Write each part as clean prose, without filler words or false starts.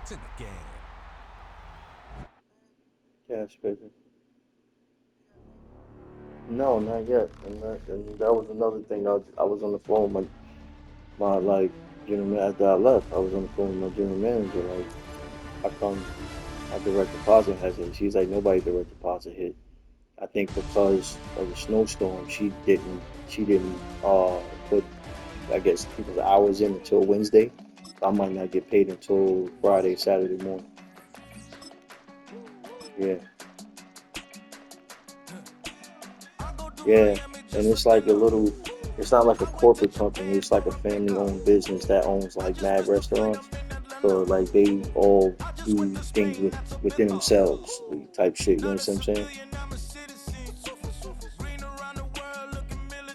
to the game. Yeah, speaking. No, not yet. And that was another thing. I was on the phone with my like general after I left. I was on the phone with my general manager. Like, how come my direct deposit hasn't? She's like, nobody direct deposit hit. I think because of the snowstorm, she didn't put, I guess, people's hours in until Wednesday. So I might not get paid until Friday, Saturday morning. Yeah, yeah, and it's like a little. It's not like a corporate company. It's like a family-owned business that owns like mad restaurants. So like they all do things within themselves, type shit. You know what I'm saying?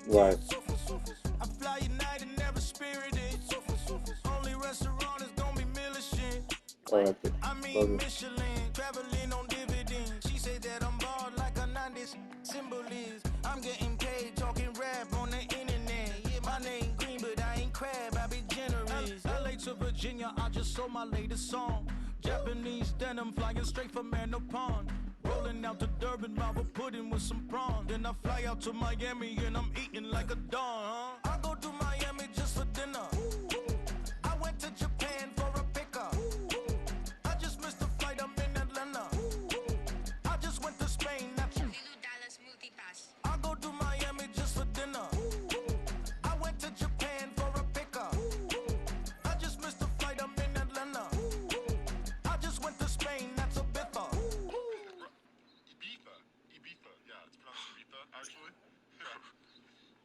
Right. All right. Love you. Virginia, I just sold my latest song. Japanese denim flying straight from Manor Pond. Rolling out to Durban, Marvel pudding with some prawn. Then I fly out to Miami and I'm eating like a don. I go to Miami just for dinner. I went to Japan for a pickup. I just missed the flight, I'm in Atlanta. I just went to Spain, not you. I go to Miami just for dinner. I went to Japan for a pickup. I just missed the flight, I'm in Atlanta. I just went to Spain, that's a bither. Ibiza. Yeah, it's pronounced Ibiza, actually.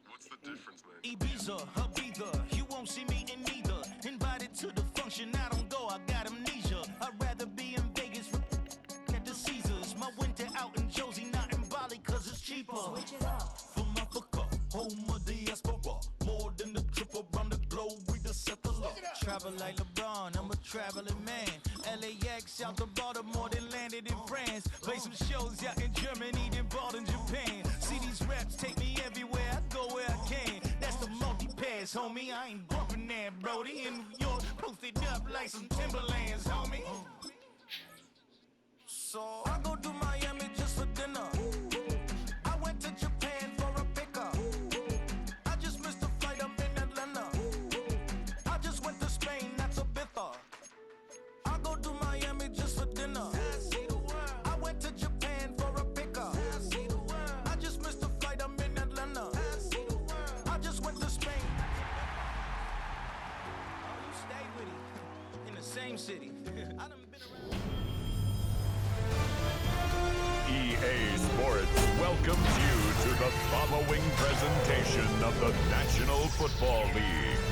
What's the difference, man? Ibiza, Ibiza, you won't see me in neither. Invited to the function, I don't go, I got amnesia. I'd rather be in Vegas at the Caesars. My winter out in Josie, not in Bali, cause it's cheaper. Switch it up. From Africa, home of the diaspora. More than the trip around the globe, we the settler. Travel like LeBron, I'm a traveling man. LAX out to Baltimore, then landed in France. Play some shows out in Germany, then bought in Japan. See these raps take me everywhere, I go where I can. That's the multi-pass, homie. I ain't bumping that, Brody. In New York, posted up like some Timberlands, homie. So I go to Miami just for dinner. I went to Japan for a pickup. I just missed the flight, I'm in Atlanta. I just went to Spain, that's a bither. I go to Miami just for dinner. I went to Japan for a pickup. I just missed the flight, I'm in Atlanta. I just went to Spain. Oh, you stay with it. In the same city. I done been around. EA Sports welcomes you to the following presentation of the National Football League.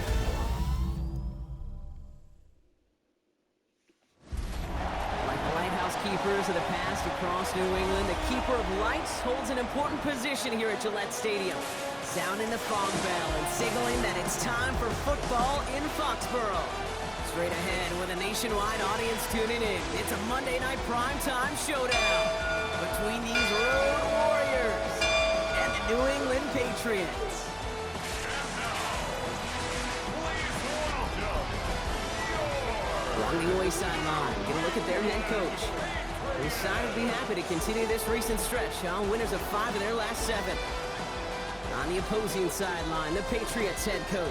Like the lighthouse keepers of the past across New England, the keeper of lights holds an important position here at Gillette Stadium, sounding the fog bell and signaling that it's time for football in Foxborough. Straight ahead with a nationwide audience tuning in, it's a Monday night primetime showdown between these road warriors and the New England Patriots. Along the away sideline, get a look at their head coach. His side would be happy to continue this recent stretch, winners of 5 of their last 7. On the opposing sideline, the Patriots head coach.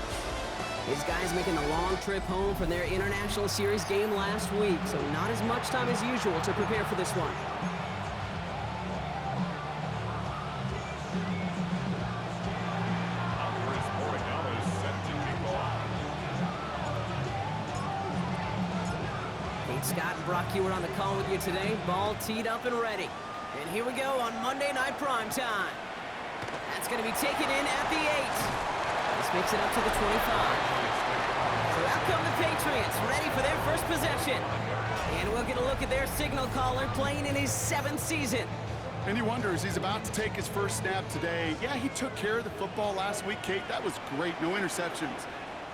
His guys making the long trip home from their International Series game last week, so not as much time as usual to prepare for this one. Kate Scott and Brock Ewart on the call with you today. Ball teed up and ready. And here we go on Monday Night Primetime. That's going to be taken in at the 8. This makes it up to the 25. So out come the Patriots, ready for their first possession. And we'll get a look at their signal caller playing in his 7th season. And he wonders, he's about to take his first snap today. Yeah, he took care of the football last week, Kate. That was great, no interceptions.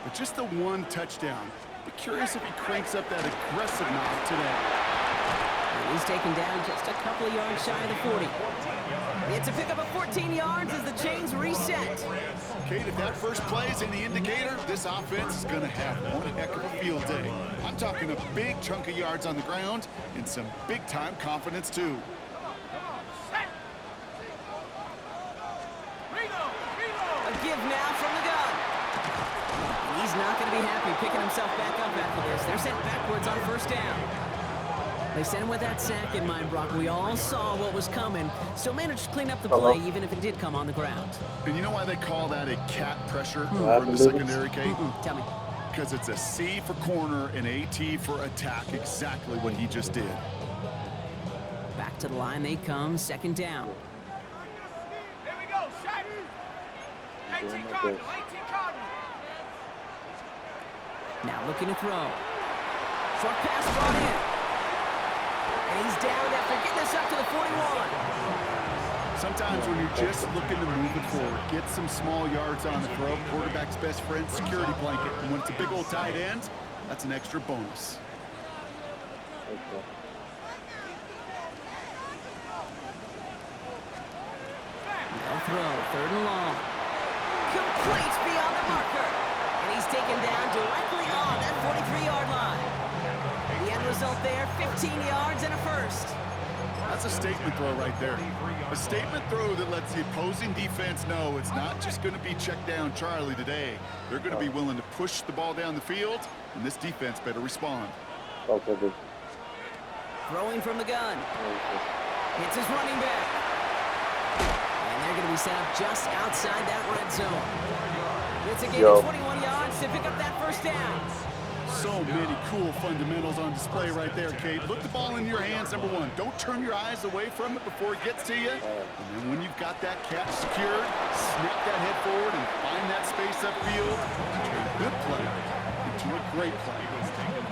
But just the one touchdown. Be curious if he cranks up that aggressive knob today. He's taken down just a couple of yards shy of the 40. It's a pickup of 14 yards as the chains reset. Kate, if that first play is any indicator, this offense is going to have one heck of a field day. I'm talking a big chunk of yards on the ground and some big-time confidence, too. A give now from the gun. He's not going to be happy picking himself back up after this. They're sent backwards on first down. They sent him with that sack in mind, Brock. We all saw what was coming. Still managed to clean up the play, even if it did come on the ground. And you know why they call that a cat pressure from the secondary, Kate? Tell me. Because it's a C for corner and a T for attack, exactly what he just did. Back to the line they come, second down. Here we go, shot. 18 Cardinal, 18 Cardinal. Now looking to throw. Short pass brought in. And he's down after getting this up to the 41. Sometimes when you're just looking to move it forward, get some small yards on the throw, quarterback's best friend, security blanket. And when it's a big old tight end, that's an extra bonus. Okay. They'll throw, third and long. Complete beyond the marker. And he's taken down directly on that 43-yard line. The end result there, 15 yards and a first. That's a statement throw right there. A statement throw that lets the opposing defense know it's not just going to be check down Charlie today. They're going to be willing to push the ball down the field, and this defense better respond. Okay, good. Throwing from the gun. It's his running back. And they're going to be set up just outside that red zone. It's a gain of 21 yards to pick up that first down. So many cool fundamentals on display right there, Kate. Look the ball in your hands, number one. Don't turn your eyes away from it before it gets to you. And then when you've got that catch secured, snap that head forward and find that space upfield. Turn a good play into a great play.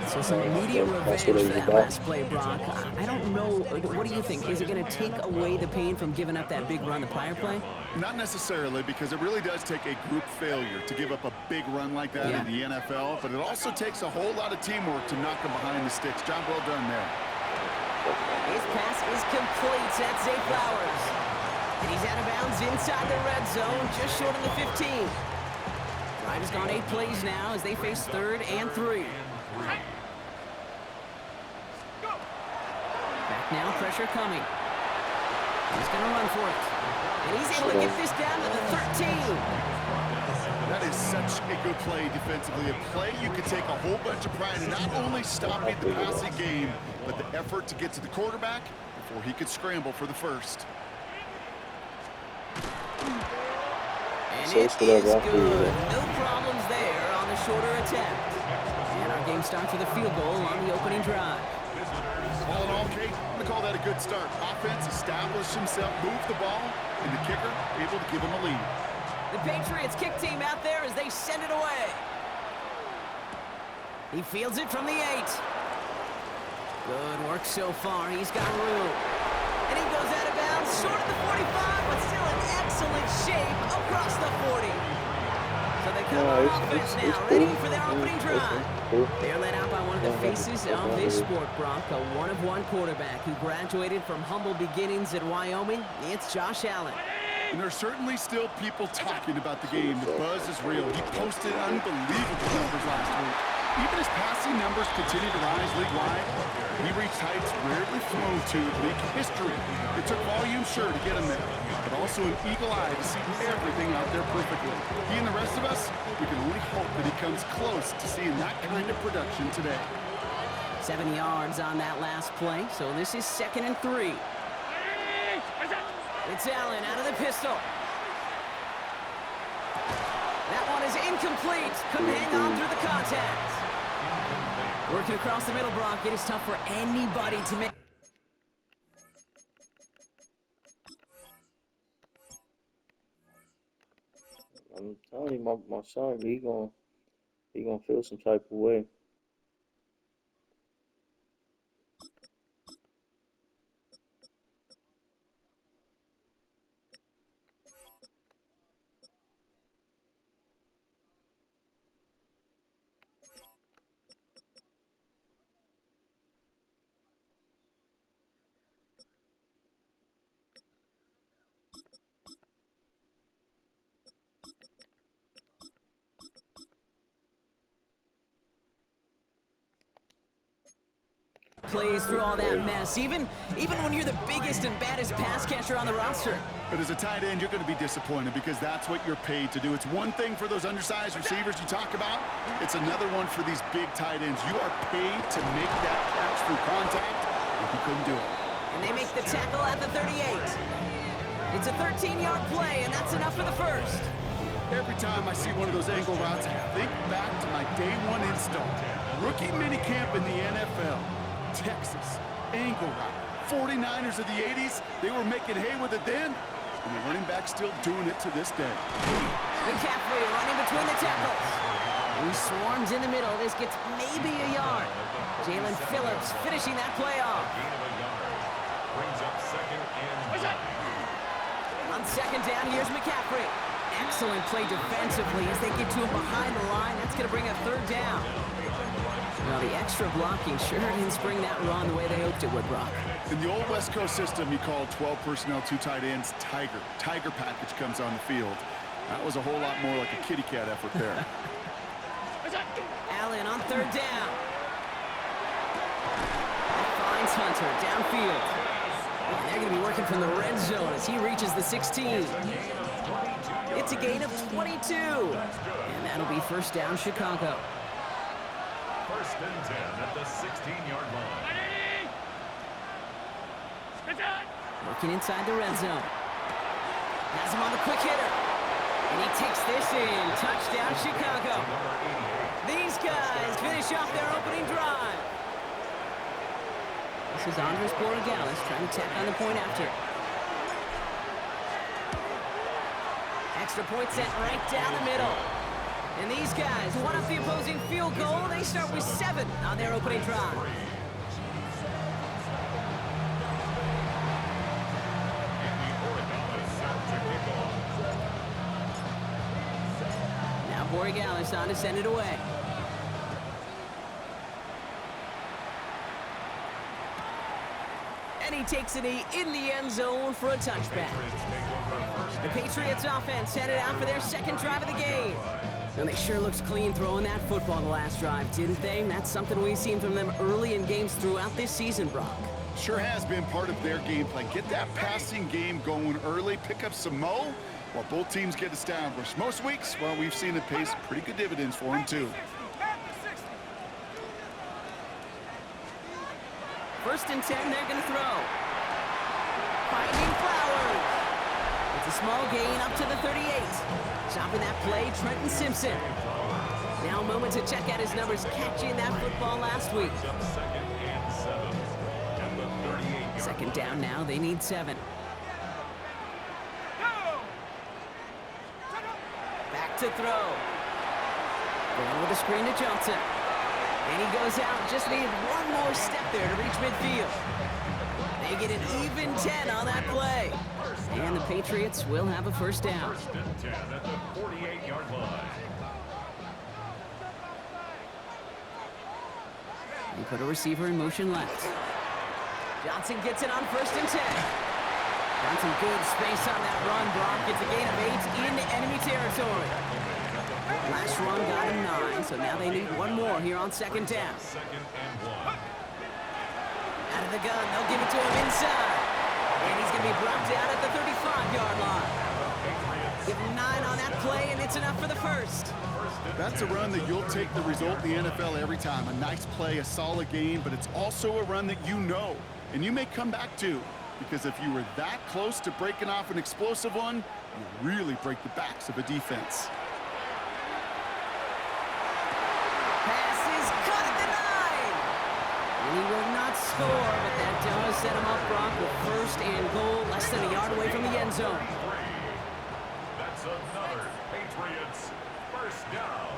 So some immediate revenge for that last play, Brock. I don't know. What do you think? Is it going to take away the pain from giving up that big run the prior play? Not necessarily, because it really does take a group failure to give up a big run like that in the NFL, but it also takes a whole lot of teamwork to knock them behind the sticks. Job well done there. His pass is complete. That's Zay Flowers. And he's out of bounds inside the red zone, just short of the 15. Drive has gone 8 plays now as they face third and 3. Back now, pressure coming. He's going to run for it. And he's able to get this down to the 13. That is such a good play defensively. A play you can take a whole bunch of pride in not only stopping the passing game, but the effort to get to the quarterback before he could scramble for the first. And it is good. No problems there on the shorter attempt. And our game starts with a field goal on the opening drive. All in all, Kate, I'm going to call that a good start. Offense established himself, moved the ball, and the kicker able to give him a lead. The Patriots kick team out there as they send it away. He fields it from the 8. Good work so far. He's got room. And he goes out of bounds short of the 45, but still in excellent shape across the 40. So they come on offense now, ready for their opening drive. They're led out by one of the faces of this sport, Brock, a one-of-one quarterback who graduated from humble beginnings at Wyoming. It's Josh Allen. And there's certainly still people talking about the game. The buzz is real. He posted unbelievable numbers last week. Even as passing numbers continue to rise league-wide, he reached heights rarely flown to in league history. It took volume, sure, to get him there, but also an eagle eye to see everything out there perfectly. He and the rest of us, we can only hope that he comes close to seeing that kind of production today. 7 yards on that last play, so this is 2nd and 3. It's Allen out of the pistol. That one is incomplete. Couldn't hang on through the contact. Working across the middle, Brock. It is tough for anybody to make. I'm telling you, my son, he gonna feel some type of way. plays through all that mess, even when you're the biggest and baddest pass catcher on the roster. But as a tight end, you're going to be disappointed because that's what you're paid to do. It's one thing for those undersized receivers you talk about. It's another one for these big tight ends. You are paid to make that catch through contact, and he couldn't do it. And they make the tackle at the 38. It's a 13-yard play, and that's enough for the first. Every time I see one of those angle routes, I think back to my day one install. Rookie minicamp in the NFL. Texas, angle route. 49ers of the 80s, they were making hay with it then, and the running back's still doing it to this day. McCaffrey running between the tackles. He swarms in the middle. This gets maybe a yard. Jalen Phillips finishing that play off. Brings up second and On second down, here's McCaffrey. Excellent play defensively as they get to him behind the line. That's going to bring a third down. Well, the extra blocking sure didn't spring that run the way they hoped it would, Brock. In the old West Coast system, you called 12 personnel, 2 tight ends, Tiger. Tiger package comes on the field. That was a whole lot more like a kitty cat effort there. Allen on third down. Finds Hunter downfield. And they're going to be working from the red zone as he reaches the 16. It's a gain of 22. And that'll be first down, Chicago. first and 10 at the 16-yard line. Working inside the red zone. Has him on the quick hitter. And he takes this in. Touchdown, Chicago. These guys finish off their opening drive. This is Andres Borregales trying to tack on the point after. Extra point set right down the middle. And these guys one up the opposing field goal. They start with 7 on their opening drive. Now Borregales on to send it away. And he takes it in the end zone for a touchback. The Patriots offense headed out for their second drive of the game. And they sure looked clean throwing that football the last drive, didn't they? And that's something we've seen from them early in games throughout this season, Brock. Sure has been part of their game plan. Get that passing game going early, pick up some mo while both teams get established. Most weeks, well, we've seen it pay some pretty good dividends for them, too. First and 10, they're going to throw. Finding Flowers. It's a small gain up to the 38. Chopping that play, Trenton Simpson. Now a moment to check out his numbers catching that football last week. Second down now, they need 7. Back to throw. Going with a screen to Johnson. And he goes out, just needed one more step there to reach midfield. They get an even 10 on that play. And the Patriots will have a first down. First and 10 at the 48-yard line. And put a receiver in motion left. Johnson gets it on first and 10. Got some good space on that run, Brock. Gets a gain of 8 into enemy territory. Last run got him 9, so now they need one more here on second down. Second and 1. Out of the gun, they'll give it to him inside. And he's going to be brought down at the 35-yard line. Give him 9 on that play, and it's enough for the first. That's a run that you'll take the result in the NFL every time. A nice play, a solid game, but it's also a run that you know, and you may come back to, because if you were that close to breaking off an explosive one, you really break the backs of a defense. Pass is cut at the 9. And he will not score, but that does set him up, Brock, with first and goal, less than a yard away from the end zone. That's another Patriots first down.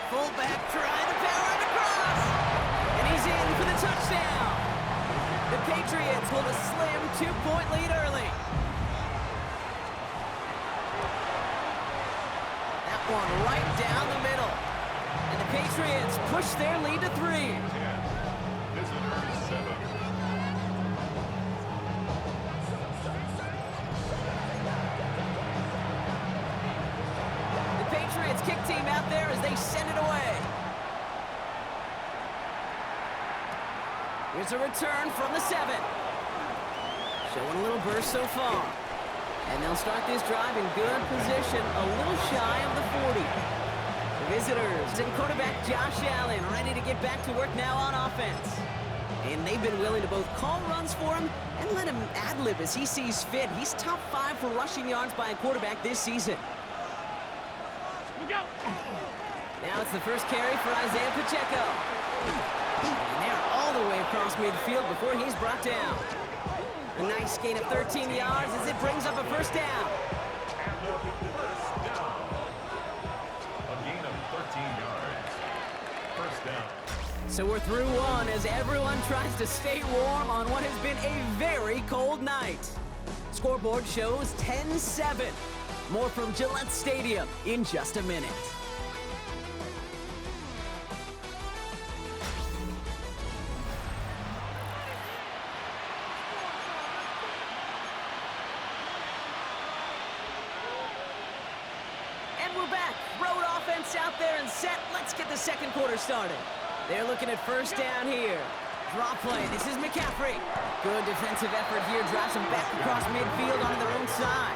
Fullback trying to power it across. And he's in for the touchdown. The Patriots hold a slim 2-point lead early. That one right down the middle. And the Patriots push their lead to 3. Visitors 7. The Patriots kick team out there as they send it away. Here's a return from the 7. Showing a little burst so far. And they'll start this drive in good position, a little shy of the 40. The visitors and quarterback Josh Allen ready to get back to work now on offense. And they've been willing to both call runs for him and let him ad-lib as he sees fit. He's top 5 for rushing yards by a quarterback this season. Now it's the first carry for Isaiah Pacheco. And they're all the way across midfield before he's brought down. A nice gain of 13 yards as it brings up a first down. A gain of 13 yards. First down. So we're through one as everyone tries to stay warm on what has been a very cold night. Scoreboard shows 10-7. More from Gillette Stadium in just a minute. We're back. Road offense out there and set. Let's get the second quarter started. They're looking at first down here. Draw play. This is McCaffrey. Good defensive effort here. Drives them back across midfield onto their own side.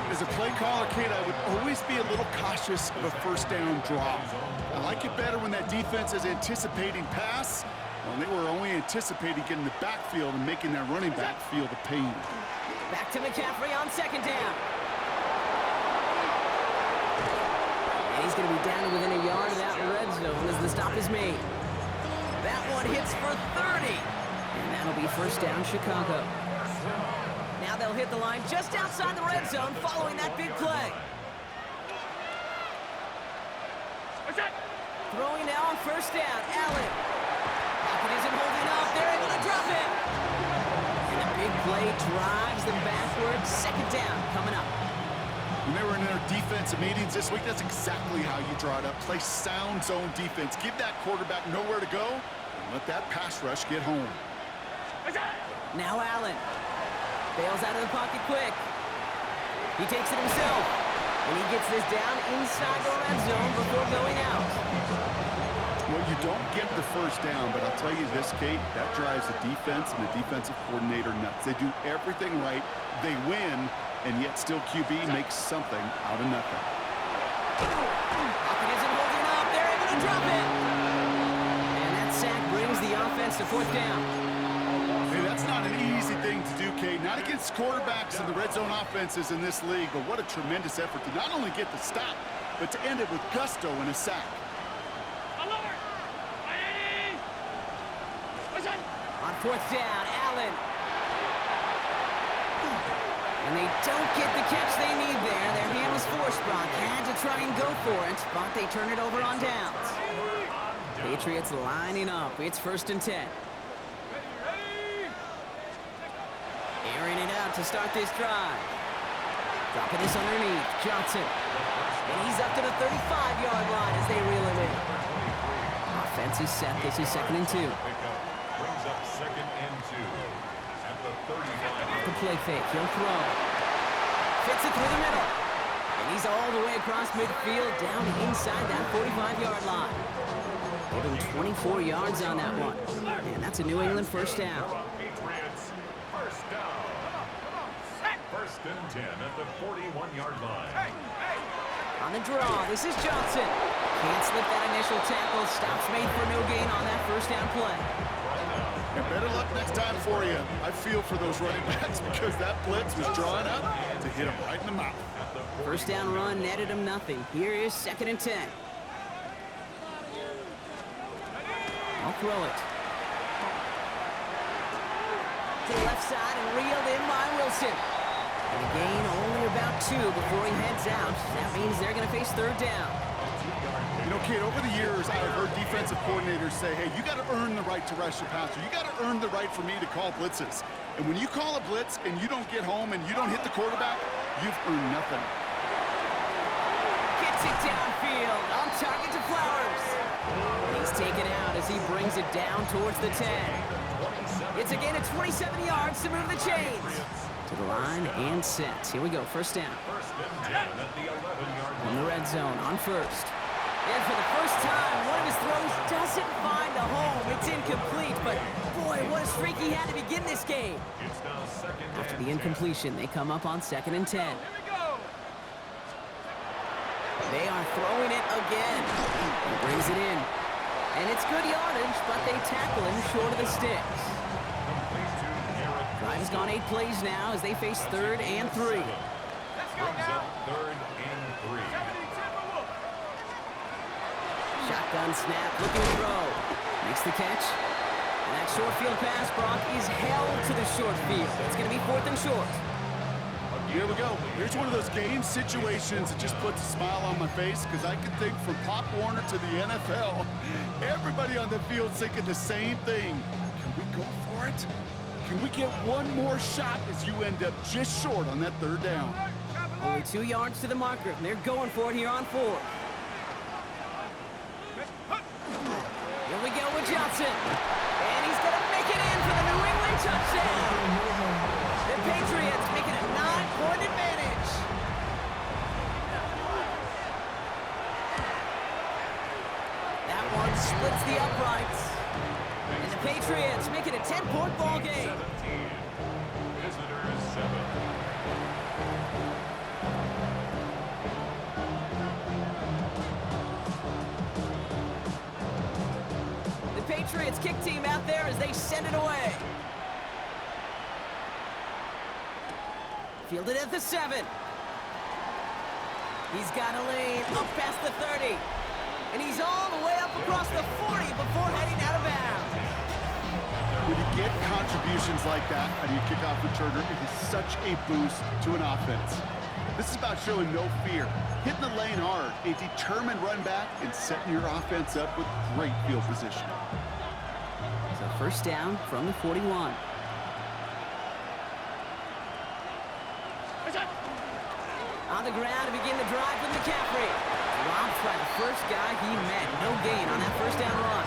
As a play caller, Kate, I would always be a little cautious of a first down draw. I like it better when that defense is anticipating pass. When they were only anticipating getting the backfield and making their running back feel the pain. Back to McCaffrey on second down. And he's going to be down to within a yard of that red zone as the stop is made. That one hits for 30. And that'll be first down Chicago. Now they'll hit the line just outside the red zone following that big play. Throwing now on first down, Allen. Pocket isn't holding up. They're able to drop it. And a big play drives them backwards. Second down coming up. When they were in their defensive meetings this week, that's exactly how you draw it up. Play sound zone defense. Give that quarterback nowhere to go and let that pass rush get home. Now Allen. Bails out of the pocket quick. He takes it himself. And he gets this down inside the red zone before going out. Well, you don't get the first down, but I'll tell you this, Kate, that drives the defense and the defensive coordinator nuts. They do everything right. They win, and yet still QB makes something out of nothing. Pocket isn't holding up. They're able to drop it. And that sack brings the offense to fourth down. Hey, that's not an easy thing to do, Kate. Not against quarterbacks and the red zone offenses in this league, but what a tremendous effort to not only get the stop, but to end it with gusto and a sack. On fourth down, Allen. And they don't get the catch they need there. Their hand was forced. Brock had to try and go for it, but they turn it over on downs. Patriots lining up. It's 1st and 10. Airing it out to start this drive. Dropping this underneath. Johnson. And he's up to the 35-yard line as they reel him in. Offense is set. This is 2nd and 2. Brings up 2nd and 2 at the 35. Off the play fake. He'll throw. Fits it through the middle. And he's all the way across midfield down inside that 45-yard line. Gave him 24 yards on that one. And that's a New England first down. Patriots first down. 1st and 10 at the 41-yard line. On the draw, this is Johnson. Can't slip that initial tackle. Stops made for no gain on that first down play. And better luck next time for you. I feel for those running backs because that blitz was drawn up to hit him right in the mouth. First down run netted him nothing. Here is 2nd and 10. I'll throw it. To the left side and reeled in by Wilson. And a gain only about 2 before he heads out. That means they're going to face 3rd down. You know, Kate, over the years, I've heard defensive coordinators say, hey, you got to earn the right to rush the passer. You got to earn the right for me to call blitzes. And when you call a blitz and you don't get home and you don't hit the quarterback, you've earned nothing. Gets it downfield. On target to Flowers. He's taken out as he brings it down towards the 10. It's a gain of 27 yards to move the chains. To the line and set. Here we go, first down. 1st and 10 at the 11-yard line. In the red zone on first. And for the first time, one of his throws doesn't find a home. It's incomplete, but boy, what a streak he had to begin this game. It's now second After and the incompletion, they come up on 2nd and 10. Here we go. They are throwing it again. He brings it in. And it's good yardage, but they tackle him short of the sticks. Drive has gone 8 plays now as they face 3rd and 3. Let's go Brings now. up 3rd and 3. 70 Timberwolves. Shotgun snap, looking to throw. Makes the catch. And that short field pass, Brock, is held to the short field. It's going to be 4th and short. Here we go. Here's one of those game situations that just puts a smile on my face because I can think from Pop Warner to the NFL, everybody on the field thinking the same thing. Can we go for it? Can we get one more shot as you end up just short on that 3rd down? Only 2 yards to the marker, and they're going for it here on 4th. Here we go with Johnson. And he's going to make it in for the New England touchdown. The Patriots making a 9-point advantage. That one splits the uprights. And the Patriots make it a 10-point ball game. 17. Visitors 7. The Patriots kick team out there as they send it away. Fielded at the 7. He's got a lane up past the 30. And he's all the way up across the 40 before heading out of bounds. When you get contributions like that out of your kickoff returner, it is such a boost to an offense. This is about showing no fear, hitting the lane hard, a determined run back, and setting your offense up with great field position. So 1st down from the 41. On the ground to begin the drive with McCaffrey. Dropped by the first guy he met. No gain on that 1st down run.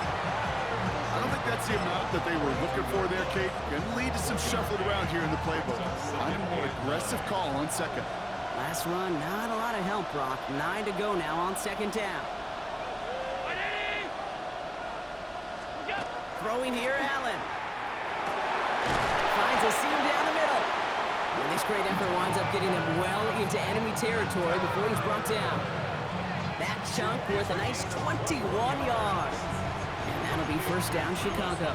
I don't think that's the amount that they were looking for there, Kate. Going to lead to some shuffling around here in the playbook. I'm a more aggressive call on 2nd. Last run, not a lot of help, Brock. 9 to go now on 2nd down. Throwing here, Allen. Finds a seam down the middle. And this great effort winds up getting him well into enemy territory before he's brought down. That chunk worth a nice 21 yards. And that'll be 1st down, Chicago.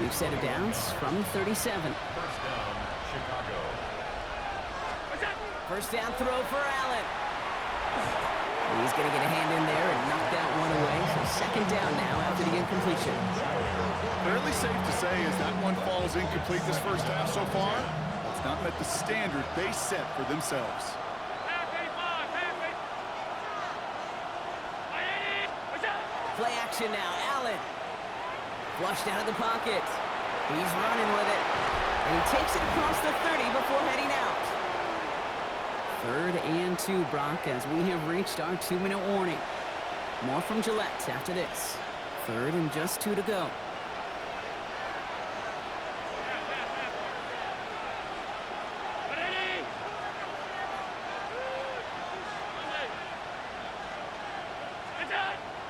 We've set it downs from 37. 1st down, Chicago. 1st down throw for Allen. He's going to get a hand in there and knock that one away. So 2nd down now after the incompletion. Fairly safe to say as that one falls incomplete this 1st half so far, it's not met the standard they set for themselves. Play action now, Allen. Flushed out of the pocket. He's running with it. And he takes it across the 30 before heading out. 3rd and 2, Brock, as we have reached our 2-minute warning. More from Gillette after this. 3rd and just 2 to go.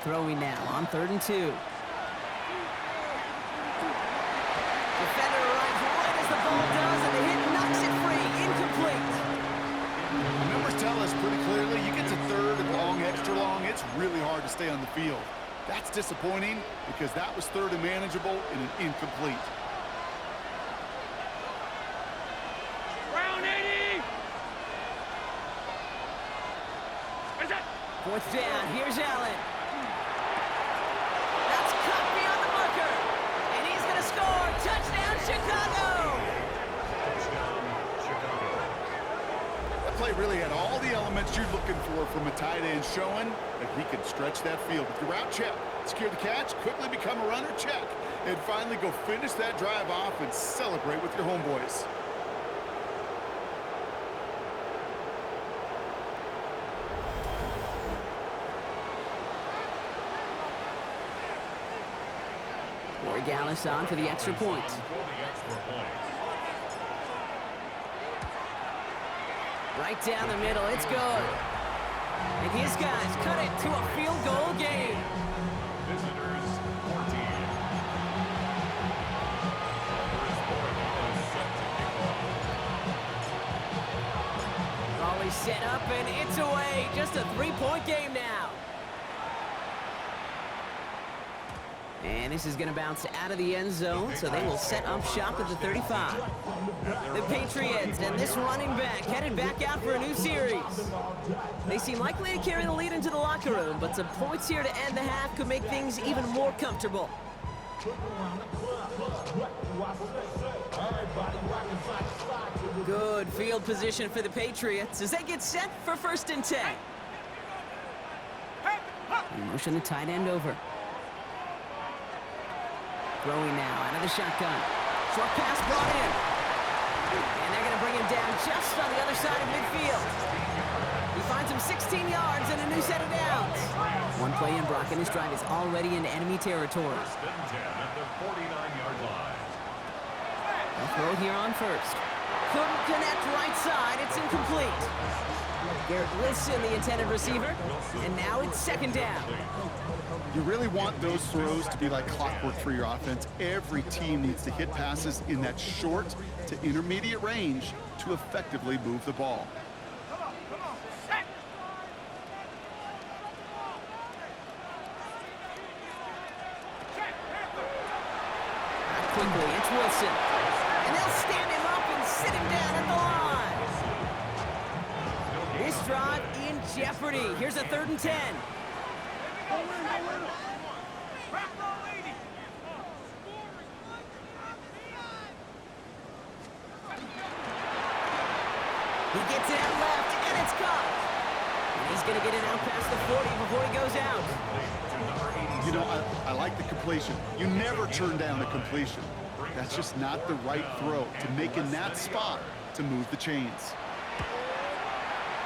Throwing now on 3rd and 2. Defender arrives right as the ball does, and the hit knocks it free. Incomplete. The numbers tell us pretty clearly, you get to 3rd and long, extra long, it's really hard to stay on the field. That's disappointing because that was 3rd and manageable and an incomplete. Round 80. 4th down, here's Allen. That's cut beyond the marker. And he's going to score. Touchdown, Chicago. Touchdown, Chicago. That play really had all the elements you're looking for from a tight end, showing that he can stretch that field. With the route check, secure the catch, quickly become a runner, check, and finally go finish that drive off and celebrate with your homeboys. Gallus on for the extra point. Right down the middle, it's good. And his guys cut it to a field goal game. Visitors 14. First point is set to kick off. Raleigh set up and it's away. Just a 3-point game now. And this is going to bounce out of the end zone, so they will set up shop at the 35. The Patriots and this running back headed back out for a new series. They seem likely to carry the lead into the locker room, but some points here to end the half could make things even more comfortable. Good field position for the Patriots as they get set for 1st and 10. Motion the tight end over. Throwing now out of the shotgun. Short pass brought in. And they're going to bring him down just on the other side of midfield. He finds him 16 yards and a new set of downs. One play in, Brock, and this drive is already into enemy territory. 1st and 10 at the 49-yard line. They'll throw here on 1st. Couldn't connect right side. It's incomplete. Garrett Wilson, the intended receiver. And now it's 2nd down. You really want those throws to be like clockwork for your offense. Every team needs to hit passes in that short to intermediate range to effectively move the ball. Quickly, it's Wilson. And they'll stand him up and sit him down at the line. This drive in jeopardy. Here's a 3rd and 10. He gets it out left, and it's caught. And he's going to get it out past the 40 before he goes out. You know, I like the completion. You never turn down a completion. That's just not the right throw to make in that spot to move the chains.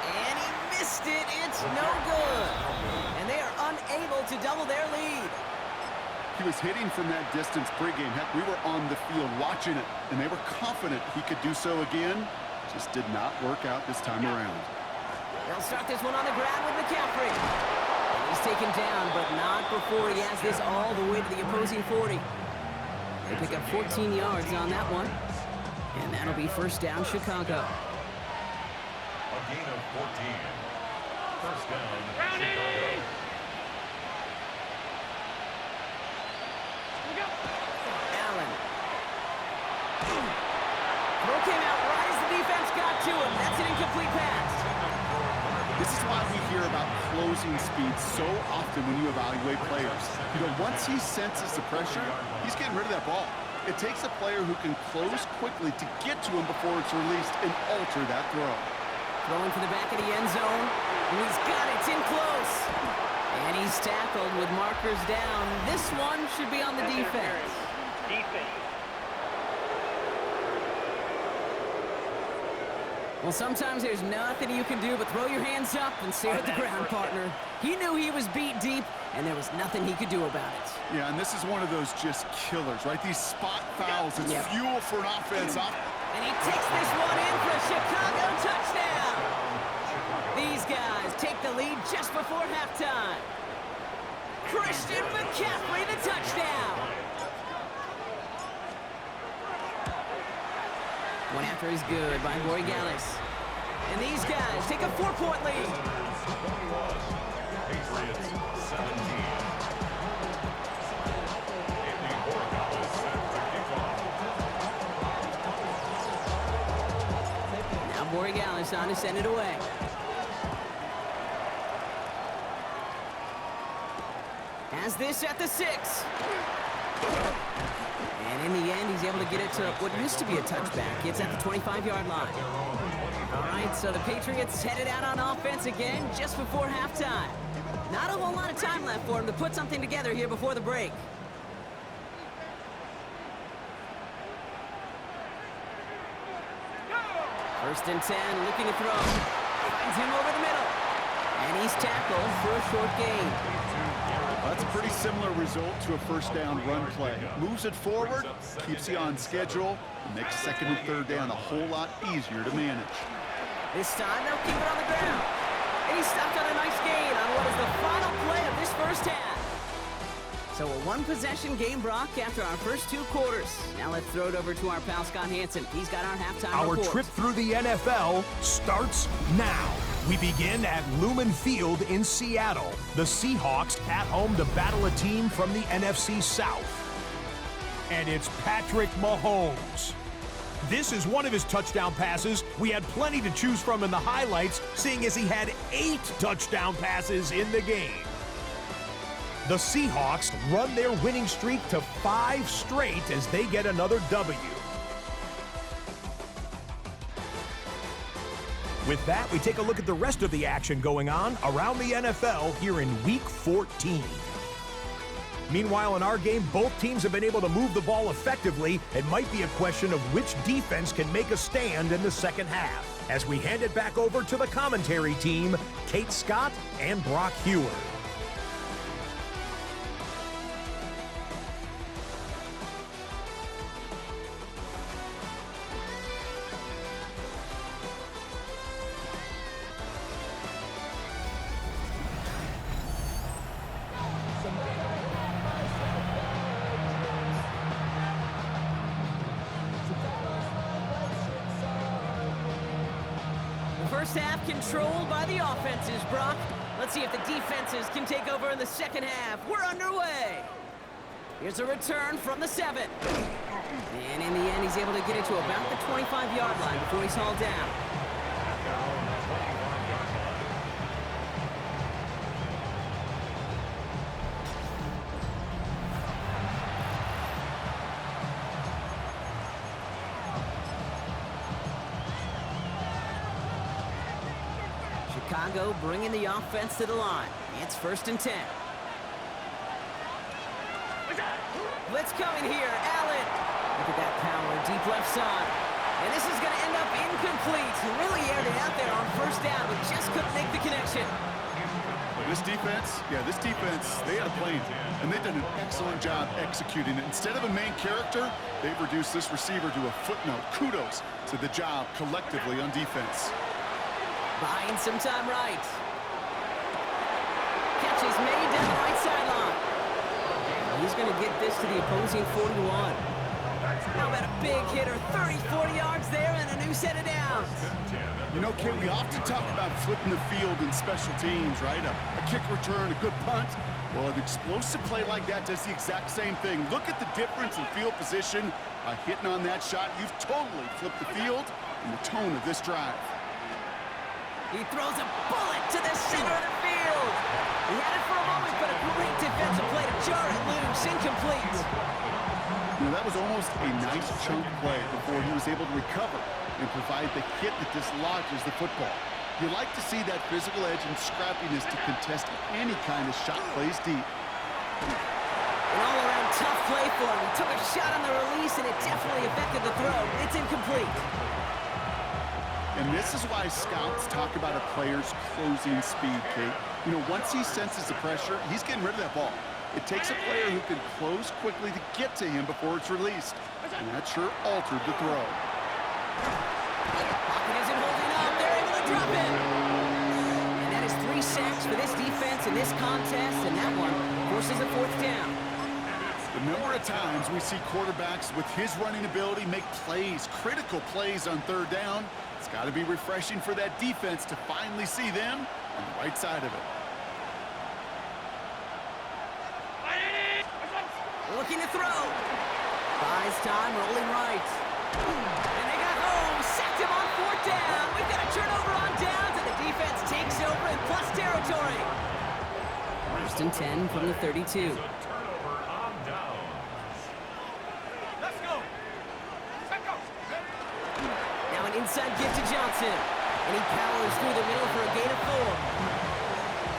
And he missed it. It's no good. And they are unable to double their lead. He was hitting from that distance pregame. Heck, we were on the field watching it, and they were confident he could do so again. Just did not work out this time around. They'll start this one on the ground with McCaffrey. And he's taken down, but not before he has this all the way to the opposing 40. They pick up 14 yards on that one. And that'll be 1st down, Chicago. A gain of 14. 1st down, Chicago. Allen. Throw came out right as the defense got to him. That's an incomplete pass. This is why we hear about closing speed so often when you evaluate players. You know, once he senses the pressure, he's getting rid of that ball. It takes a player who can close quickly to get to him before it's released and alter that throw. Throwing for the back of the end zone. He's got it. It's in close. And he's tackled with markers down. This one should be on the defense. Well, sometimes there's nothing you can do but throw your hands up and stare at the ground, partner. He knew he was beat deep, and there was nothing he could do about it. Yeah, and this is one of those just killers, right? These spot fouls, it's fuel for an offense. And he takes this one in for a Chicago touchdown. These guys take the lead just before halftime. Christian McCaffrey, the touchdown. One after is good by Boy Gallis. And these guys take a 4-point lead. Patriots 17. Now Boy Gallis on to send it away. Has this at the 6. And in the end, he's able to get it to what used to be a touchback. It's at the 25-yard line. All right, so the Patriots headed out on offense again just before halftime. Not a whole lot of time left for him to put something together here before the break. First and 10, looking to throw. Finds him over the middle. And he's tackled for a short gain. That's a pretty similar result to a first down run play. Moves it forward, keeps you on schedule, and makes 2nd and 3rd down a whole lot easier to manage. This time they'll keep it on the ground. And he's stopped on a nice gain on So a one-possession game, Brock, after our first 2 quarters. Now let's throw it over to our pal Scott Hansen. He's got our halftime Our report. trip through the NFL starts now. We begin at Lumen Field in Seattle. The Seahawks at home to battle a team from the NFC South. And it's Patrick Mahomes. This is one of his touchdown passes. We had plenty to choose from in the highlights, seeing as he had 8 touchdown passes in the game. The Seahawks run their winning streak to 5 straight as they get another W. With that, we take a look at the rest of the action going on around the NFL here in Week 14. Meanwhile, in our game, both teams have been able to move the ball effectively. It might be a question of which defense can make a stand in the second half. As we hand it back over to the commentary team, Kate Scott and Brock Hewer. First half controlled by the offenses, Brock. Let's see if the defenses can take over in the second half. We're underway. Here's a return from the 7. And in the end, he's able to get it to about the 25-yard line before he's hauled down. Chicago bringing the offense to the line. It's 1st and 10. Blitz coming here. Allen. Look at that power. Deep left side. And this is going to end up incomplete. He really aired it out there on 1st down, but just couldn't make the connection. This defense, they had a plan, and they've done an excellent job executing it. Instead of a main character, they've reduced this receiver to a footnote. Kudos to the job collectively on defense. Buying some time right. Catch is made down the right sideline. He's going to get this to the opposing 41. How about a big hitter? 30, 40 yards there and a new set of downs. You know, Kate, we often talk about flipping the field in special teams, right? A kick return, a good punt. Well, an explosive play like that does the exact same thing. Look at the difference in field position. By hitting on that shot, you've totally flipped the field and the tone of this drive. He throws a bullet to the center of the field. He had it for a moment, but a great defensive play to jar it loose. Incomplete. You know, that was almost a nice chunk play before he was able to recover and provide the hit that dislodges the football. You like to see that physical edge and scrappiness to contest any kind of shot plays deep. An all-around tough play for him. He took a shot on the release, and it definitely affected the throw. It's incomplete. And this is why scouts talk about a player's closing speed, Kate. You know, once he senses the pressure, he's getting rid of that ball. It takes a player who can close quickly to get to him before it's released. And that sure altered the throw. Pocket isn't holding up. They're able to drop it. And that is 3 sacks for this defense in this contest, and that one forces a 4th down. The number of times we see quarterbacks with his running ability make plays, critical plays on 3rd down, it's got to be refreshing for that defense to finally see them on the right side of it. Looking to throw. Buys time, rolling right. And they got home. Sacked him on 4th down. We've got a turnover on downs, and the defense takes over in plus territory. 1st and 10 from the 32. Inside give to Johnson, and he powers through the middle for a gain of 4.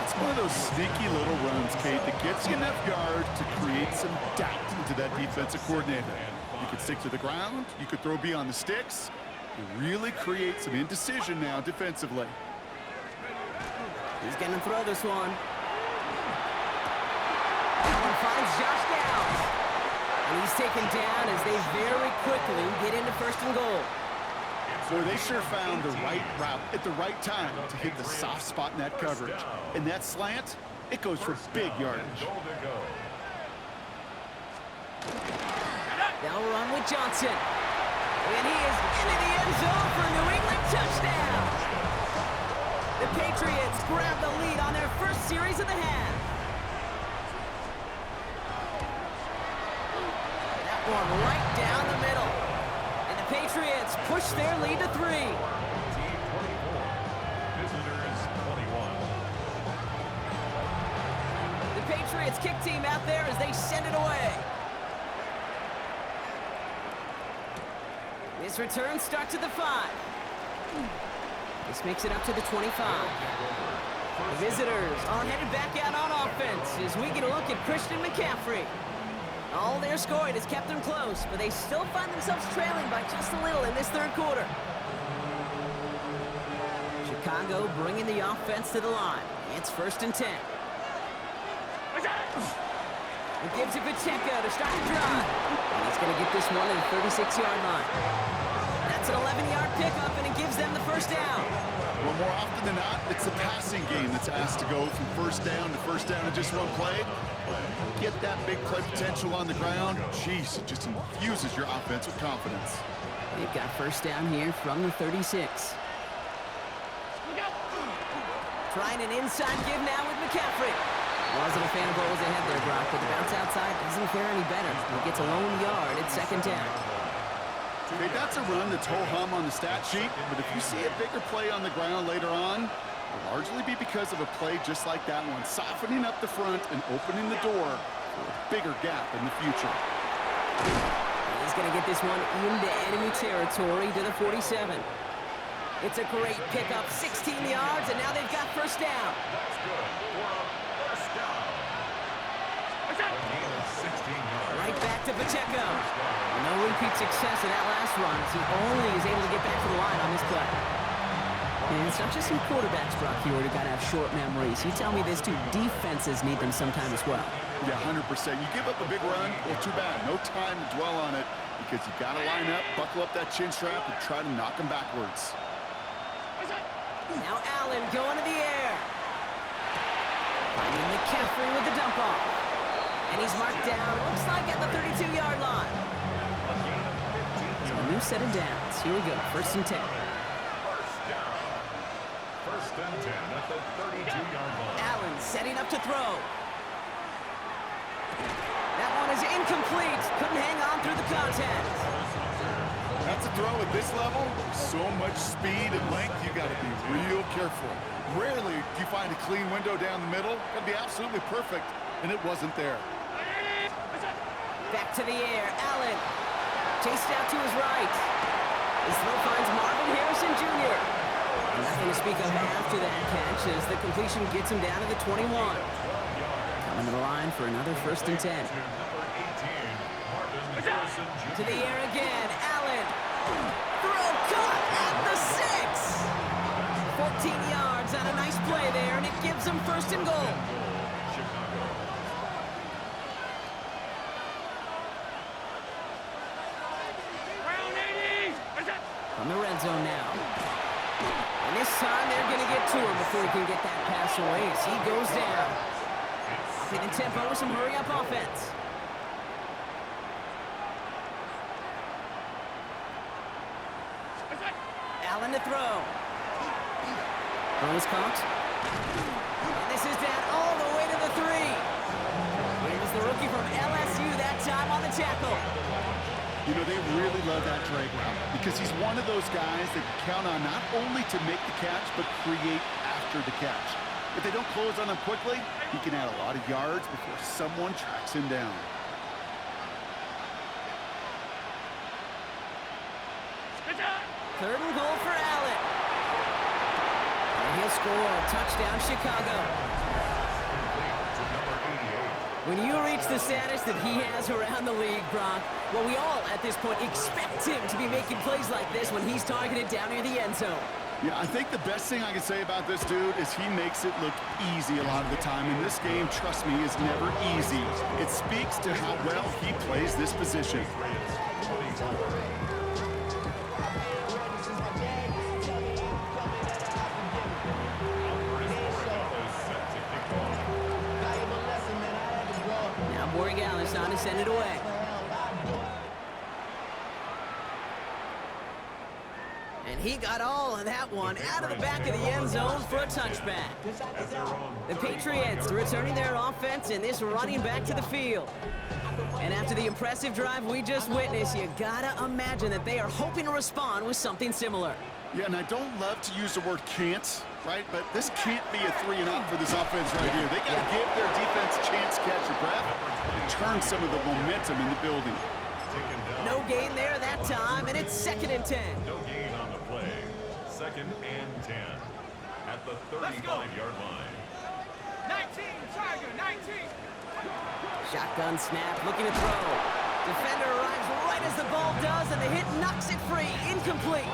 It's one of those sneaky little runs, Kate, that gets you enough yard to create some doubt into that defensive coordinator. You could stick to the ground, you could throw beyond the sticks, and really create some indecision now defensively. He's going to throw this one. That one finds Josh Downs, and he's taken down as they very quickly get into 1st and goal. Boy, they sure found the right route at the right time to hit the soft spot in that coverage. And that slant, it goes for big yardage. Second and goal to go. It's 3rd and 10 from the 32. Now an inside give to Johnson, and he powers through the middle for a gain of 4. It's one of those sneaky little runs, Kate, that gets you enough yard to create some doubt into that defensive coordinator. You could stick to the ground, you could throw beyond the sticks, and really create some indecision now defensively. For they sure found the right route at the right time to hit the soft spot in that coverage. And that slant, it goes for big yardage. They'll run with Johnson. And he is into the end zone for a New England touchdown. The Patriots grab the lead on their first series of the half. That one right down the middle. And the Patriots push their lead to 3. Team 24. Visitors 21. The Patriots kick team out there as they send it away. This return starts at the 5. This makes it up to the 25. The visitors are headed back out on offense as we get a look at Christian McCaffrey. All their scoring has kept them close, but they still find themselves trailing by just a little in this third quarter. Chicago bringing the offense to the line. It's 1st and 10. It gives it Pacheco to start the drive. And he's going to get this one to the 36-yard line. That's an 11-yard pickup, and it gives them the first down. Well, more often than not, it's the passing game that's asked to go from first down in just one play. Get that big play potential on the ground. Jeez, it just infuses your offense with confidence. They've got first down here from the 36. Trying an inside give now with McCaffrey. Wasn't a fan of what was ahead there, Brock, but the bounce outside doesn't fare any better. He gets a lone yard at 2nd down. Okay, that's a run that's ho-hum on the stat sheet, but if you see a bigger play on the ground later on, it'll largely be because of a play just like that one, softening up the front and opening the door for a bigger gap in the future. He's going to get this one into enemy territory to the 47. It's a great pickup, 16 yards, and now they've got first down. That's good for a first down. A gain of 16 yards. Right back to Pacheco. No repeat success in that last run, as he only is able to get back to the line on this play. And it's not just some quarterbacks, Brock, here who got to have short memories. You tell me this too, defenses need them sometime as well. Yeah, 100%. You give up a big run, well, too bad. No time to dwell on it because you got to line up, buckle up that chin strap, and try to knock them backwards. Now Allen going to the air. Finding McCaffrey with the dump off. And he's marked down, looks like at the 32-yard line. So a new set of downs. Here we go, 1st and 10. First down. 1st and 10 at the 32-yard line. Allen setting up to throw. That one is incomplete. Couldn't hang on through the contact. That's a throw at this level. So much speed and length, you got to be real careful. Rarely do you find a clean window down the middle. Got to be absolutely perfect, and it wasn't there. Back to the air, Allen. Chased out to his right. His throw finds Marvin Harrison Jr. Nothing to speak of after that catch as the completion gets him down to the 21. Coming to the line for another 1st and 10. To the air again, Allen. Throw caught at the 6. 14 yards on a nice play there, and it gives them 1st and goal. From the red zone now. And this time they're going to get to him before he can get that pass away as he goes down. Upping the tempo with some hurry-up offense. Allen to throw. Throw is caught. And this is down all the way to the 3. It was the rookie from LSU that time on the tackle. You know, they really love that drag route because he's one of those guys that count on not only to make the catch, but create after the catch. If they don't close on him quickly, he can add a lot of yards before someone tracks him down. Third and goal for Allen. And he'll score a touchdown, Chicago. When you reach the status that he has around the league, Brock, well, we all, at this point, expect him to be making plays like this when he's targeted down near the end zone. Yeah, I think the best thing I can say about this dude is he makes it look easy a lot of the time. And this game, trust me, is never easy. It speaks to how well he plays this position. Now Borg Allen's on to send it away. And he got all of that one out of the back of the end zone for a touchback. The Patriots returning their offense and this running back to the field. And after the impressive drive we just witnessed, you gotta imagine that they are hoping to respond with something similar. Yeah, and I don't love to use the word can't, right? But this can't be a 3-and-out for this offense right here. They got to give their defense a chance to catch your breath and turn some of the momentum in the building. No gain there that time, and it's 2nd and 10. No gain on the play. 2nd and 10 at the 35-yard line. 19, Tiger, 19. Shotgun snap, looking to throw. Defender arrives right as the ball does, and the hit knocks it free. Incomplete.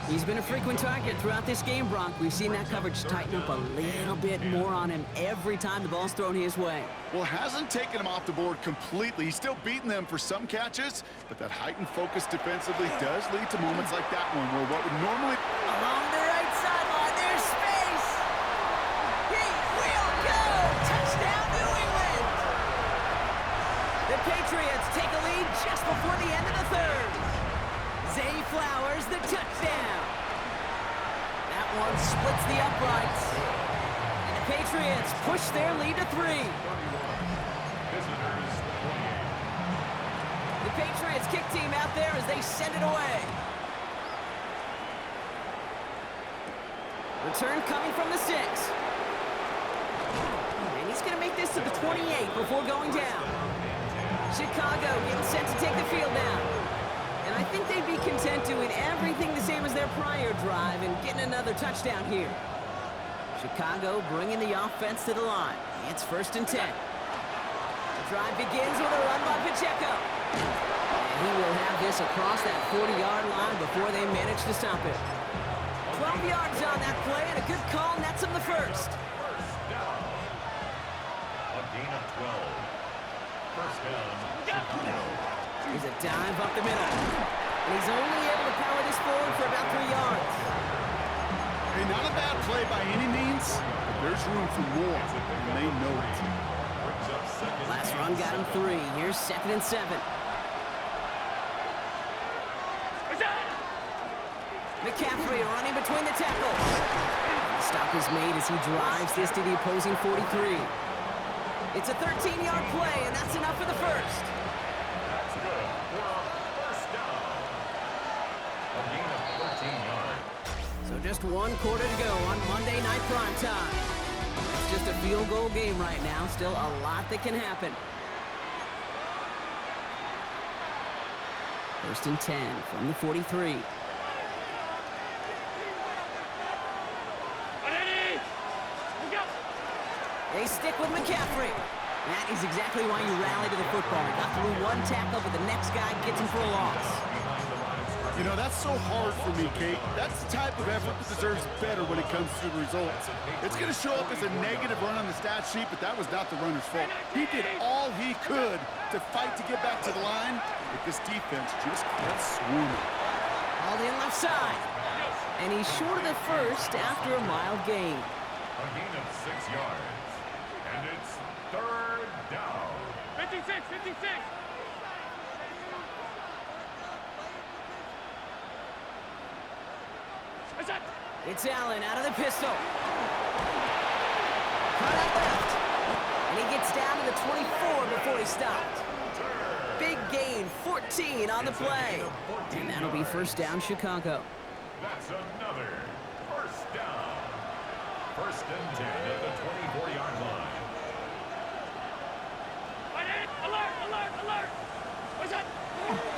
He's been a frequent target throughout this game, Bronk. We've seen that coverage tighten up a little bit more on him every time the ball's thrown his way. Well, hasn't taken him off the board completely. He's still beating them for some catches, but that heightened focus defensively does lead to moments like that one where what would normally... Along the right sideline, there's space. He will go. Touchdown, New England. The Patriots take a lead just before the end of the third. Zay Flowers, the touchdown. That one splits the uprights. And the Patriots push their lead to 3. The Patriots kick team out there as they send it away. Return coming from the 6. And he's going to make this to the 28 before going down. Chicago getting set to take the field now. And I think they'd be content doing everything the same as their prior drive and getting another touchdown here. Chicago bringing the offense to the line. It's 1st and 10. The drive begins with a run by Pacheco. And he will have this across that 40-yard line before they manage to stop it. 12 yards on that play, and a good call nets him the first. A gain of 12. First down, Chicago. Here's a dive up the middle. And he's only able to power this forward for about 3 yards. Hey, not a bad play by any means, but there's room for more, and they know it. Last run got him 3. Here's 2nd and 7. McCaffrey running between the tackles. The stop is made as he drives this to the opposing 43. It's a 13-yard play, and that's enough for the first. That's good for a first down. A gain of 13 yards. So just 1 quarter to go on Monday Night Primetime. It's just a field goal game right now. Still a lot that can happen. 1st and 10 from the 43. They stick with McCaffrey. That is exactly why you rally to the football. Got through 1 tackle, but the next guy gets him for a loss. You know, that's so hard for me, Kate. That's the type of effort that deserves better when it comes to the results. It's going to show up as a negative run on the stat sheet, but that was not the runner's fault. He did all he could to fight to get back to the line, but this defense just kept swarming. All in left side. And he's short of the first after a mild gain. A gain of 6 yards. And it's 3rd down. 56, 56. It's Allen out of the pistol. Cut out left. And he gets down to the 24 before he stopped. Big gain, 14 on the play. And that'll be 1st down, Chicago. That's another first down. 1st and 10 at the 24-yard line. Alert, alert, alert. What's that?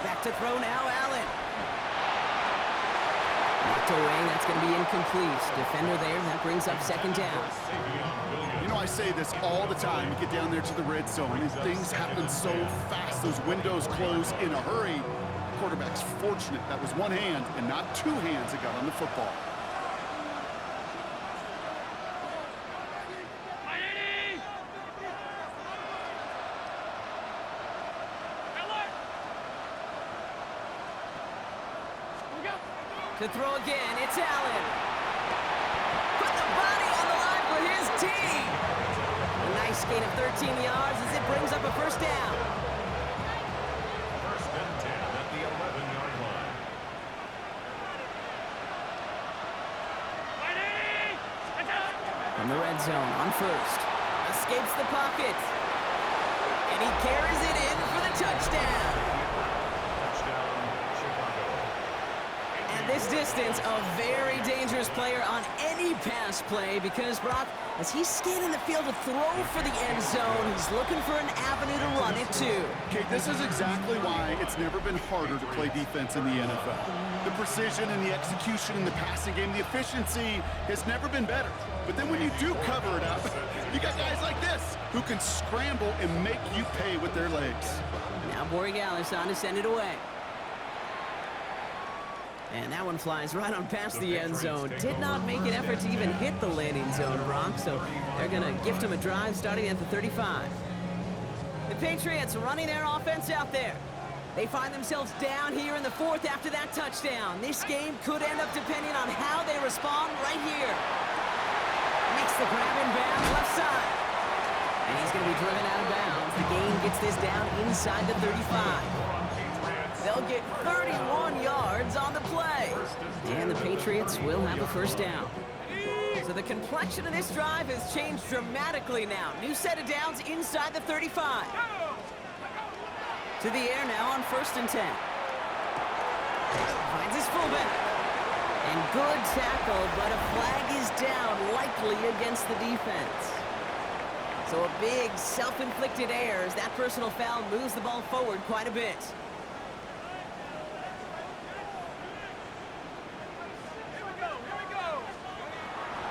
Back to throw now, Allen. Knocked away, that's going to be incomplete. Defender there, that brings up 2nd down. You know, I say this all the time. You get down there to the red zone, and things happen so fast. Those windows close in a hurry. The quarterback's fortunate that was 1 hand and not 2 hands that got on the football. To throw again, it's Allen. Put the body on the line for his team. A nice gain of 13 yards as it brings up a 1st down. in the red zone on first. Escapes the pocket. And he carries it in for the touchdown. At this distance, a very dangerous player on any pass play because, Brock, as he's scanning the field to throw for the end zone, he's looking for an avenue to run it to. Okay, this is exactly why it's never been harder to play defense in the NFL. The precision and the execution in the passing game, the efficiency has never been better. But then when you do cover it up, you got guys like this who can scramble and make you pay with their legs. Now Borregales on to send it away. And that one flies right on past the end zone. Did not make an effort to even hit the landing zone, Brock, so they're going to gift him a drive starting at the 35. The Patriots running their offense out there. They find themselves down here in the fourth after that touchdown. This game could end up depending on how they respond right here. Makes the grab in bounds left side. And he's going to be driven out of bounds. The game gets this down inside the 35. They'll get 31 yards on the play. And the Patriots will have a first down. So the complexion of this drive has changed dramatically now. New set of downs inside the 35. To the air now on 1st and 10. Finds his fullback. And good tackle, but a flag is down, likely against the defense. So a big self-inflicted error as that personal foul moves the ball forward quite a bit.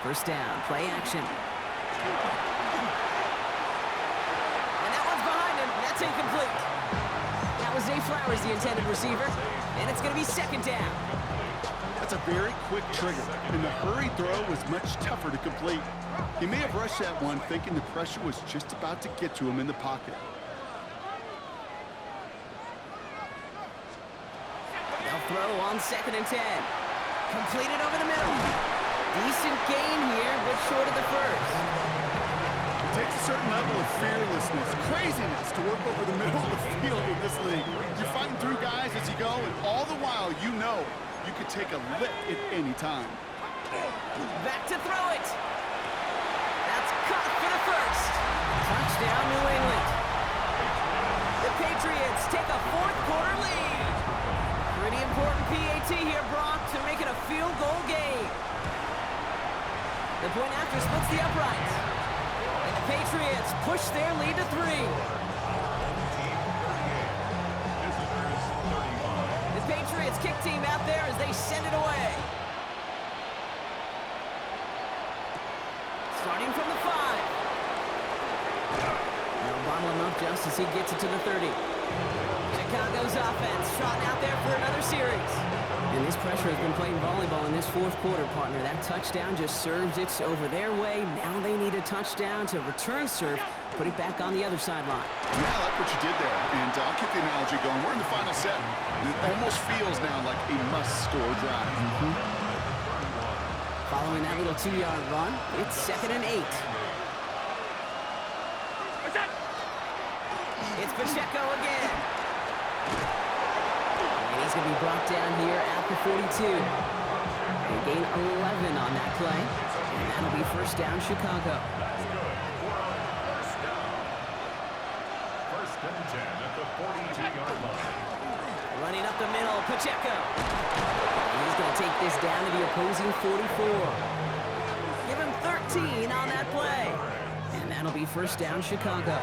First down, play action. And that one's behind him. That's incomplete. That was Zay Flowers, the intended receiver. And it's going to be second down. That's a very quick trigger, and the hurry throw was much tougher to complete. He may have rushed that one thinking the pressure was just about to get to him in the pocket. They'll throw on 2nd and 10. Completed over the middle. Decent gain here, but short of the first. It takes a certain level of fearlessness, craziness to work over the middle of the field in this league. You're fighting through guys as you go, and all the while you know you could take a lick at any time. Back to throw it. That's caught for the first. Touchdown, New England. The Patriots take a fourth-quarter lead. Pretty important PAT here, Brock, to make it a field goal game. The point after splits the uprights. And the Patriots push their lead to 3. The Patriots kick team out there as they send it away. Starting from the 5. They'll bottle him up just as he gets it to the 30. Chicago's offense trotting out there for another series. And this pressure has been playing volleyball in this fourth quarter, partner. That touchdown just serves it over their way. Now they need a touchdown to return serve, put it back on the other sideline. Yeah, I like what you did there. And I'll keep the analogy going. We're in the final set. It almost feels now like a must-score drive. Following that little 2-yard run, it's 2nd and 8. It's Pacheco again. And he's going to be brought down here at the 42. They gain 11 on that play. And that'll be first down, Chicago. First and 10 at the 42-yard line. Running up the middle, Pacheco. And he's going to take this down to the opposing 44. Give him 13 on that play. And that'll be first down, Chicago.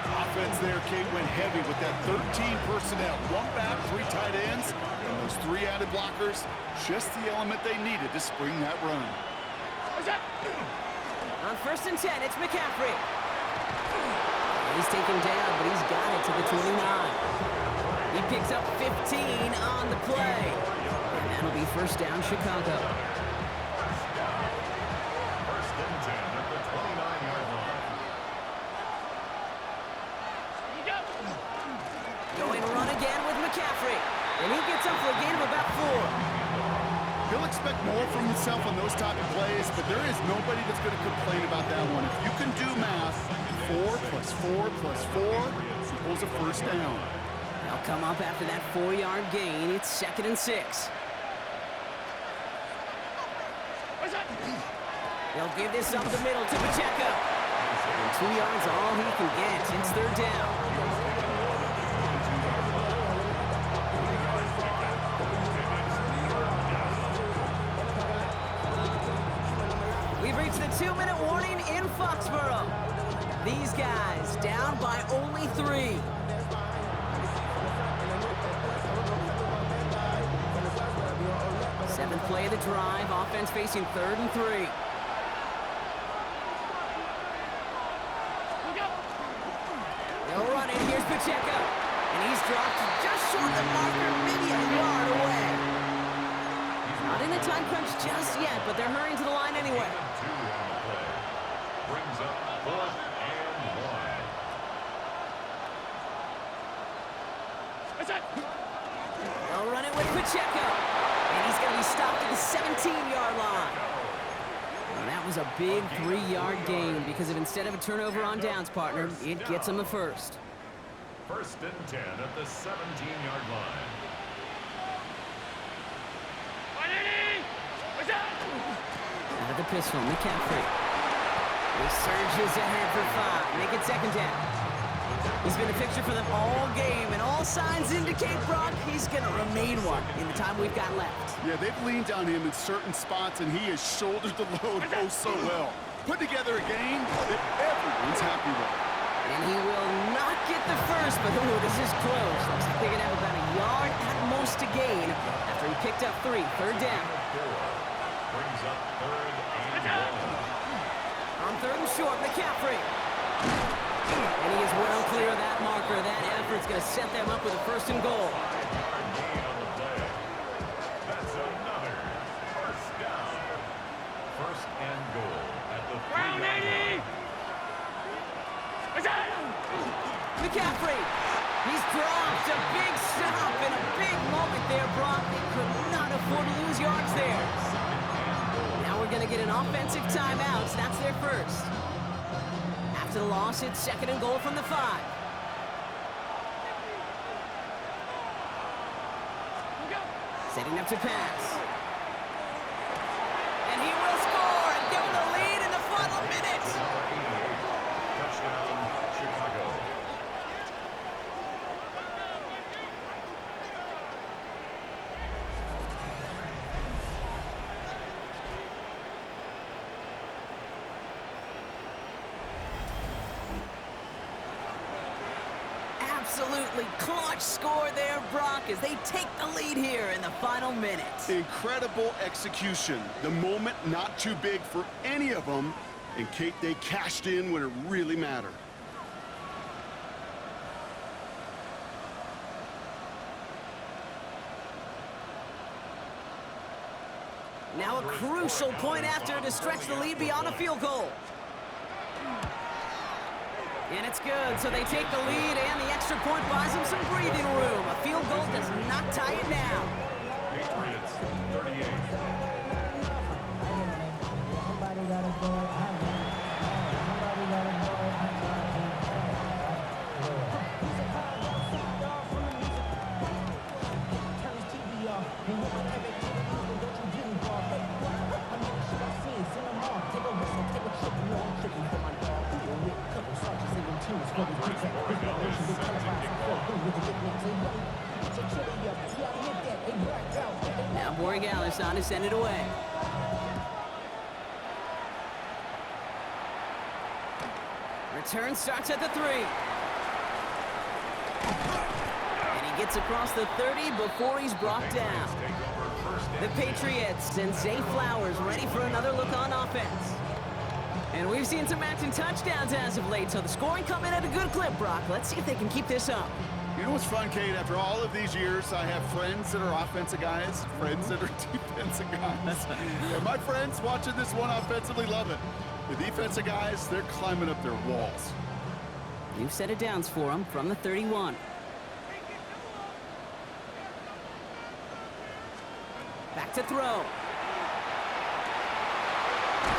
Offense there, Kate, went heavy with that 13 personnel. 1 back, 3 tight ends, and those 3 added blockers. Just the element they needed to spring that run. On first and 10, it's McCaffrey. He's taken down, but he's got it to the 29. He picks up 15 on the play. And that'll be first down, Chicago. First and 10 at the 29-yard line. Going run again with McCaffrey. And he gets up for a gain of about 4. He'll expect more from himself on those type of plays, but there is nobody that's going to complain about that one. If you can do math, 4 plus 4 plus 4 equals a first down. They'll come up after that 4-yard gain. It's 2nd and 6. They'll give this up the middle to Pacheco. And 2 yards all he can get. It's third down. We've reached the 2-minute warning in Foxborough. These guys down by only 3. Seventh play of the drive. Offense facing 3rd and 3. They'll run it. Here's Pacheco. And he's dropped just short of the marker, maybe a yard away. Not in the time crunch just yet, but they're hurrying to the line anyway. 2 on the play. Brings up 4th and 1. They'll run it with Pacheco. And he's going to be stopped at the 17-yard line. Well, that was a big 3-yard gain because if instead of a turnover on downs, partner, it gets him the first. 1st and 10 at the 17-yard line. Out of the pistol, McCaffrey. He surges ahead for 5. Make it 2nd down. He's been a fixture for them all game, and all signs indicate, Brock, he's going to remain one in the time we've got left. Yeah, they've leaned on him in certain spots, and he has shouldered the load oh so well. Put together a game that everyone's happy with. And he will not get the first, but ooh, this is close. Looks like they're going to have about a yard at most to gain after he picked up 3. 3rd down. Brings up 3rd and 1. On 3rd and short, McCaffrey. And he is well clear of that marker. That effort's going to set them up with a 1st and goal. 5-yard gain on the play. That's another 1st down. 1st and goal at the 3-yard line. McCaffrey. He's dropped a big stop and a big moment there, Brock. They could not afford to lose yards there. Now we're going to get an offensive timeout. That's their first. After the loss, it's 2nd and goal from the 5. Setting up to pass. And he will score and give them the lead in the final minute. Touchdown, Chicago. Absolutely clutch score there, Brock, as they take the lead here in the final minute. Incredible execution. The moment not too big for any of them, and Kate, they cashed in when it really mattered. Now a crucial point after to stretch the lead beyond a field goal. And it's good, so they take the lead, and the extra point buys them some breathing room. A field goal does not tie it down. Patriots, 38. Now Borregales on to send it away. Return starts at the 3. And he gets across the 30 before he's brought down. The Patriots and Zay Flowers ready for another look on offense. And we've seen some matching touchdowns as of late, so the scoring coming at a good clip, Brock. Let's see if they can keep this up. You know what's fun, Kate? After all of these years, I have friends that are offensive guys, friends that are defensive guys. And my friends watching this one offensively love it. The defensive guys, they're climbing up their walls. New set of downs for them from the 31. Back to throw.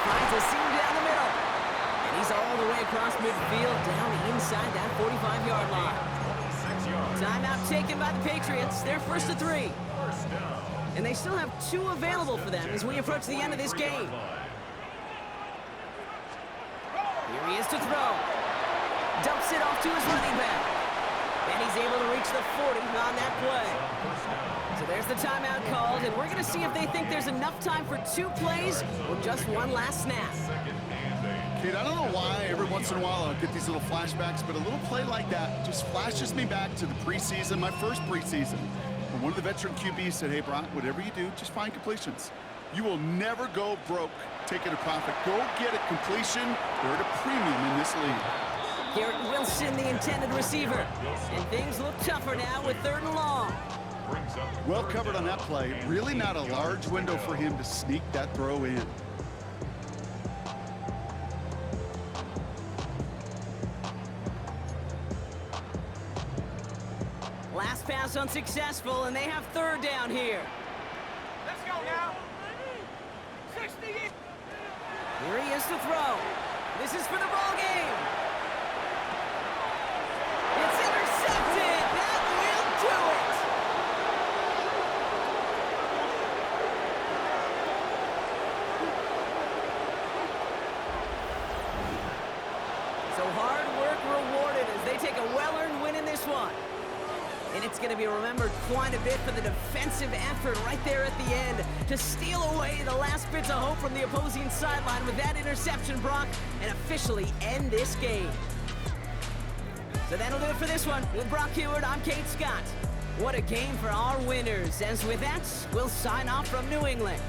Finds a seam down the middle. And he's all the way across midfield down inside that 45-yard line. Timeout taken by the Patriots. They're first to 3. And they still have 2 available for them as we approach the end of this game. is to throw. Dumps it off to his running back. And he's able to reach the 40 on that play. So there's the timeout called, and we're going to see if they think there's enough time for 2 plays or just one last snap. Kate, I don't know why every once in a while I'll get these little flashbacks, but a little play like that just flashes me back to the preseason, my first preseason. And one of the veteran QBs said, hey, Brock, whatever you do, just find completions. You will never go broke taking a profit. Go get a completion. They're at a premium in this league. Garrett Wilson, the intended receiver. And things look tougher now with 3rd and long. Well covered on that play. Really not a large window for him to sneak that throw in. Last pass unsuccessful, and they have 3rd down here. Let's go now. 60. Here he is to throw. This is for the ball game. It's intercepted. That will do it. So hard work rewarded as they take a well-earned win in this one. And it's going to be remembered quite a bit for the defensive effort right there at the end to steal away the last bits of hope from the opposing sideline with that interception, Brock, and officially end this game. So that'll do it for this one. With Brock Heward, I'm Kate Scott. What a game for our winners. As with that, we'll sign off from New England.